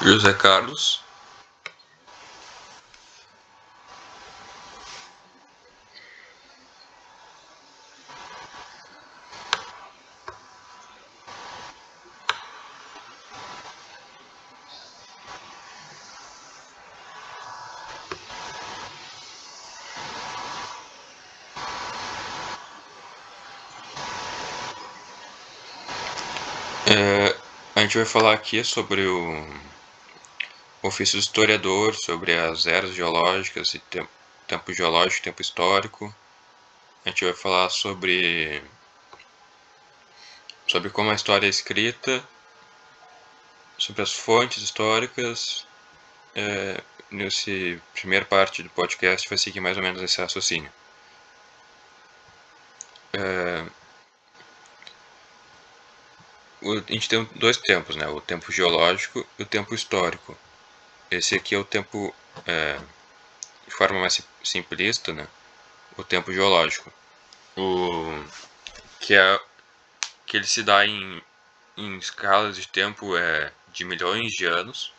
José Carlos. A gente vai falar aqui sobre o ofício do historiador, sobre as eras geológicas e tempo geológico, tempo histórico. A gente vai falar sobre como a história é escrita, sobre as fontes históricas. Nessa primeira parte do podcast vai seguir mais ou menos esse raciocínio. A gente tem dois tempos, né? O tempo geológico e o tempo histórico. Esse aqui é o tempo, de forma mais simplista, né? O tempo geológico. Que ele se dá em escalas de tempo de milhões de anos.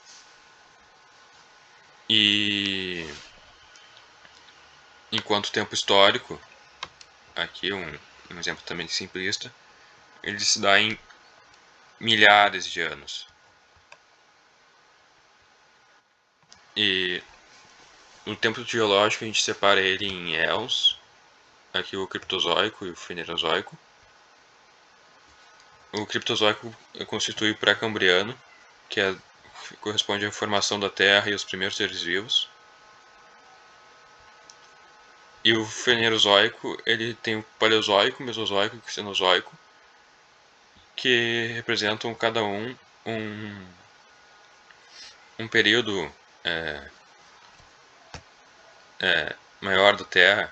E enquanto o tempo histórico, aqui um exemplo também simplista, ele se dá em milhares de anos. E no tempo geológico a gente separa ele em eons, aqui o Criptozoico e o Fenerozoico. O Criptozoico constitui o pré-cambriano, que corresponde à formação da Terra e os primeiros seres vivos. E o Fenerozoico, ele tem o Paleozoico, Mesozoico e Cenozoico, que representam cada um período maior da Terra.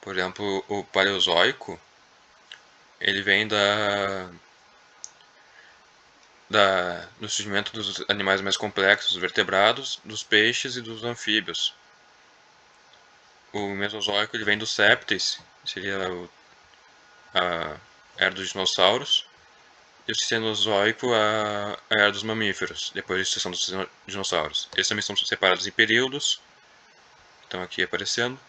Por exemplo, o Paleozoico, ele vem do surgimento dos animais mais complexos, dos vertebrados, dos peixes e dos anfíbios. O Mesozoico, ele vem dos répteis, seria a era dos dinossauros. E o Cenozoico, a era dos mamíferos, depois da extinção dos dinossauros. Eles também são separados em períodos, estão aqui aparecendo.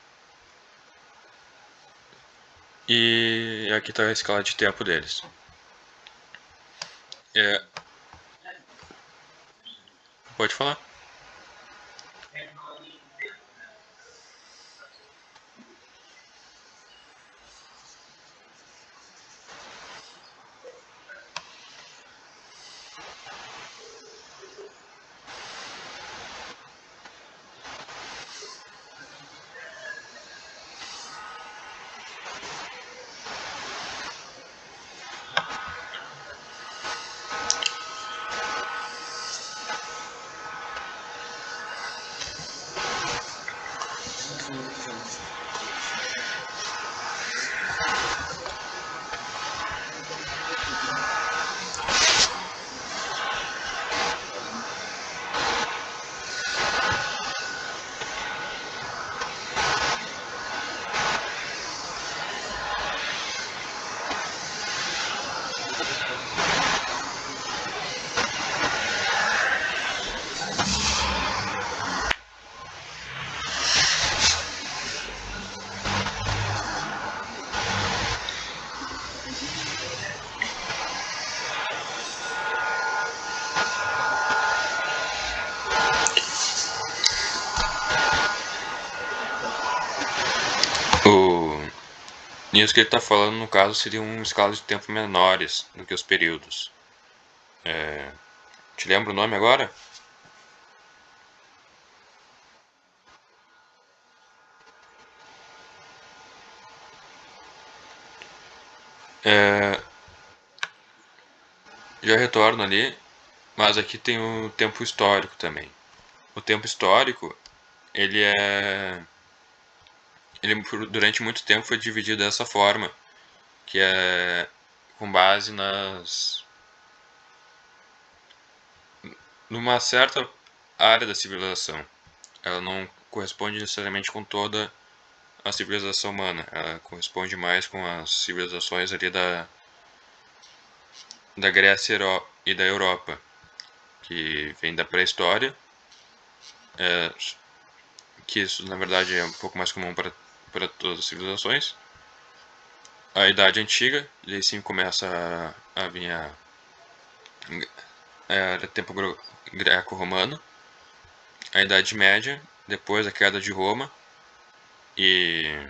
E aqui está a escala de tempo deles. Pode falar. Nisso que ele está falando, no caso, seriam escalas de tempo menores do que os períodos. Te lembra o nome agora? Já retorno ali, mas aqui tem o tempo histórico também. O tempo histórico, ele durante muito tempo foi dividido dessa forma, que é com base numa certa área da civilização. Ela não corresponde necessariamente com toda a civilização humana. Ela corresponde mais com as civilizações ali da Grécia e da Europa, que vem da pré-história, que isso na verdade é um pouco mais comum para todas as civilizações. A Idade Antiga, e aí sim começa a vir era tempo greco-romano. A Idade Média, depois a queda de Roma e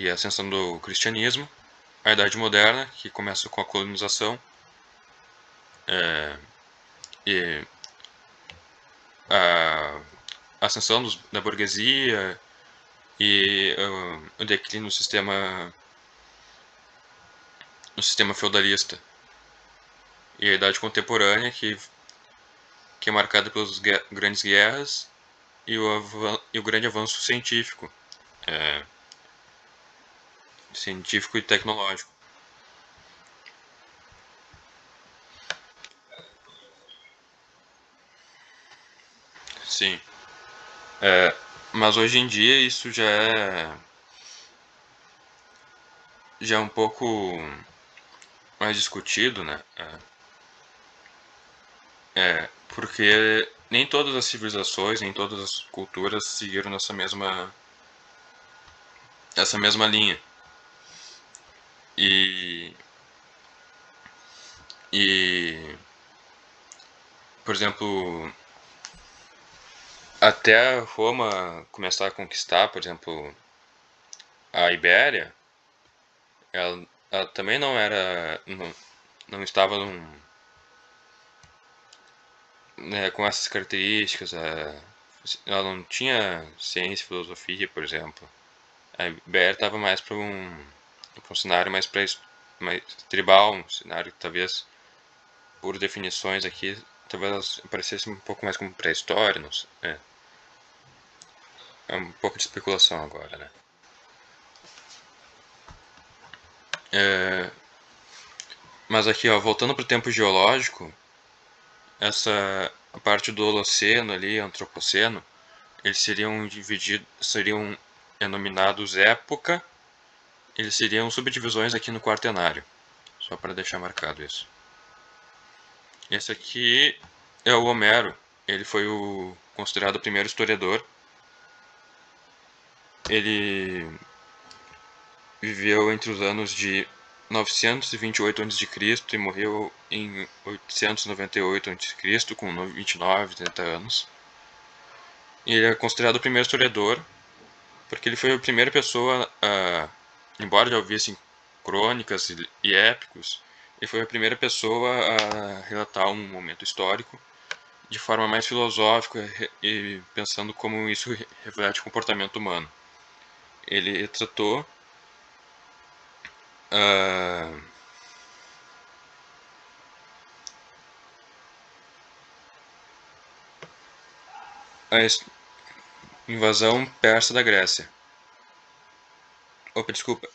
a ascensão do cristianismo. A Idade Moderna, que começa com a colonização e a ascensão da burguesia e o declínio no sistema feudalista. E a Idade Contemporânea, que é marcada pelas grandes guerras e o grande avanço científico, científico e tecnológico. Sim. Mas hoje em dia isso já é um pouco mais discutido, né? Porque nem todas as civilizações, nem todas as culturas seguiram essa mesma linha. E, e por exemplo, até Roma começar a conquistar, por exemplo, a Ibéria, ela também não estava né, com essas características. Ela não tinha ciência e filosofia, por exemplo. A Ibéria estava mais para um cenário mais tribal, um cenário que talvez, por definições aqui, talvez parecesse um pouco mais como pré-história, não sei. É um pouco de especulação agora, né? Mas aqui, ó, voltando para o tempo geológico, essa parte do Holoceno ali, Antropoceno, eles seriam denominados época, eles seriam subdivisões aqui no Quaternário, só para deixar marcado isso. Esse aqui é o Homero, ele foi considerado o primeiro historiador. Ele viveu entre os anos de 928 a.C. e morreu em 898 a.C. com 29, 30 anos. E ele é considerado o primeiro historiador porque ele foi a primeira pessoa embora já houvessem crônicas e épicos, ele foi a primeira pessoa a relatar um momento histórico de forma mais filosófica e pensando como isso reflete o comportamento humano. Ele tratou a invasão persa da Grécia. Opa, desculpa.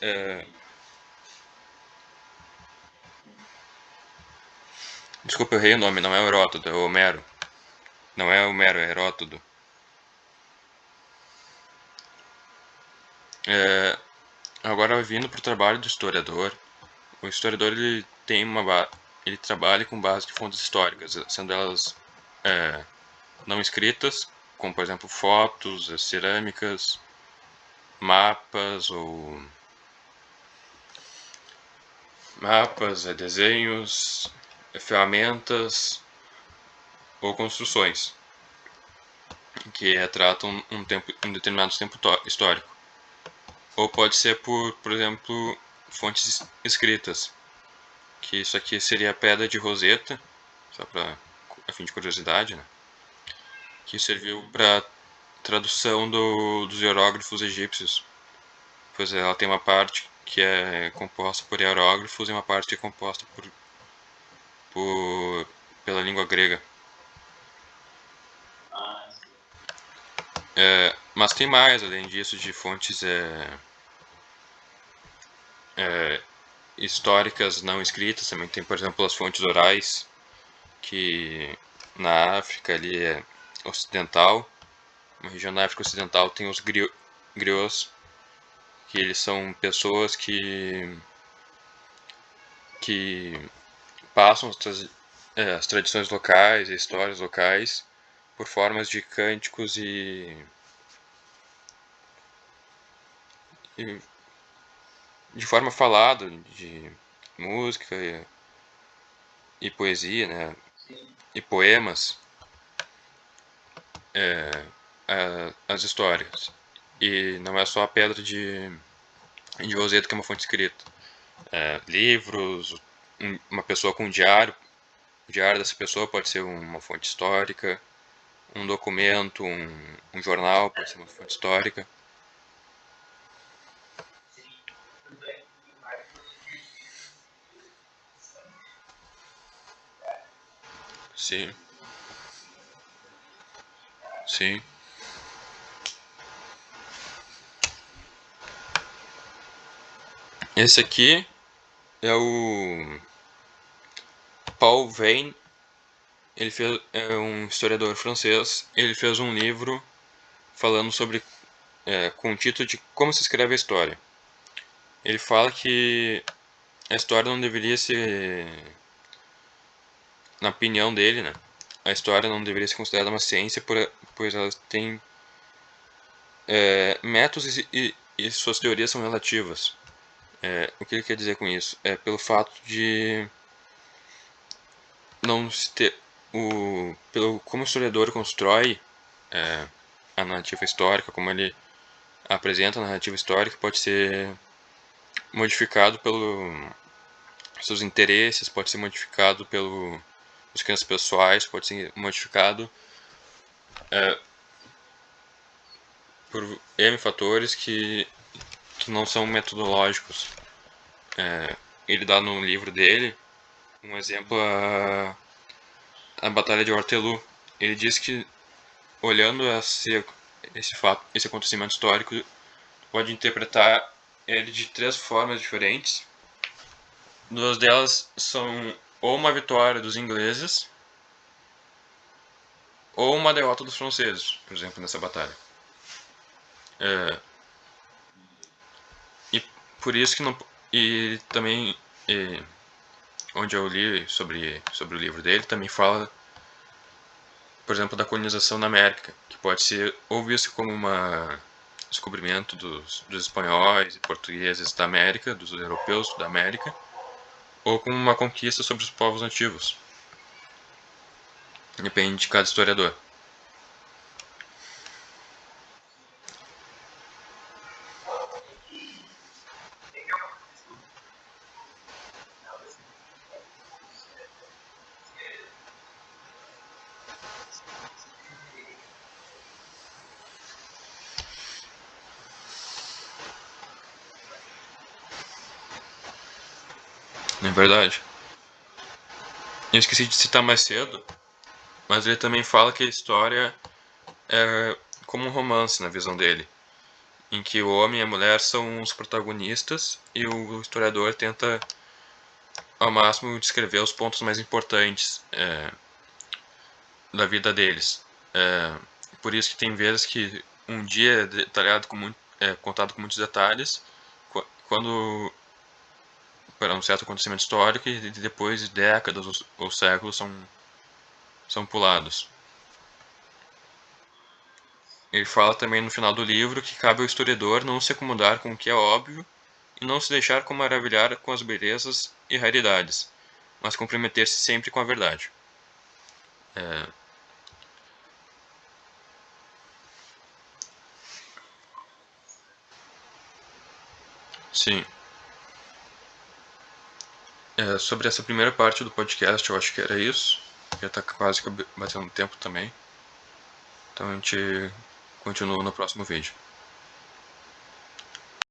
Desculpa, eu errei o nome, não é Heródoto, é Homero. Não é Homero, é Heródoto. Agora, vindo para o trabalho do historiador, o historiador ele tem ele trabalha com base de fontes históricas, sendo elas não escritas, como por exemplo fotos, cerâmicas, mapas, desenhos, ferramentas ou construções que retratam um determinado tempo histórico. Ou pode ser por exemplo, fontes escritas, que isso aqui seria a Pedra de Roseta, só para a fim de curiosidade, né? Que serviu para tradução dos hieróglifos egípcios. Pois é, ela tem uma parte que é composta por hieróglifos e uma parte que é composta pela língua grega. Mas tem mais, além disso, de fontes históricas não escritas. Também tem, por exemplo, as fontes orais, que na África ali é ocidental. Na região da África Ocidental tem os griots, que eles são pessoas que passam as tradições locais, histórias locais, por formas de cânticos e de forma falada, de música e poesia, né? E poemas, as histórias. E não é só a pedra de Roseta que é uma fonte escrita. Livros, uma pessoa com um diário, o diário dessa pessoa pode ser uma fonte histórica, um documento, um jornal pode ser uma fonte histórica. Sim, sim. Esse aqui é o Paul Veyne. Ele é um historiador francês. Ele fez um livro falando sobre, com o título de Como se escreve a história. Ele fala que a história não deveria ser, na opinião dele, né? A história não deveria ser considerada uma ciência, pois ela tem métodos e suas teorias são relativas. O que ele quer dizer com isso? É pelo fato de não se ter pelo como o historiador constrói a narrativa histórica, como ele apresenta a narrativa histórica, pode ser modificado pelos seus interesses, pode ser modificado pelos crenças pessoais, pode ser modificado por N fatores que não são metodológicos. Ele dá no livro dele um exemplo a Batalha de Waterloo. Ele diz que olhando esse fato, esse acontecimento histórico, pode interpretar ele de três formas diferentes. Duas delas são ou uma vitória dos ingleses ou uma derrota dos franceses, por exemplo, nessa batalha. E por isso que não. E também, onde eu li sobre o livro dele, também fala, por exemplo, da colonização na América, que pode ser ou visto como um descobrimento dos espanhóis e portugueses da América, dos europeus da América, ou como uma conquista sobre os povos nativos. Depende de cada historiador. Não é verdade? Eu esqueci de citar mais cedo, mas ele também fala que a história é como um romance na visão dele, em que o homem e a mulher são os protagonistas e o historiador tenta ao máximo descrever os pontos mais importantes da vida deles. Por isso que tem vezes que um dia é detalhado contado com muitos detalhes, quando para um certo acontecimento histórico e depois de décadas ou séculos são pulados. Ele fala também no final do livro que cabe ao historiador não se acomodar com o que é óbvio e não se deixar maravilhar com as belezas e raridades, mas comprometer-se sempre com a verdade. É, sim. Sobre essa primeira parte do podcast, eu acho que era isso. Já está quase que batendo tempo também. Então a gente continua no próximo vídeo.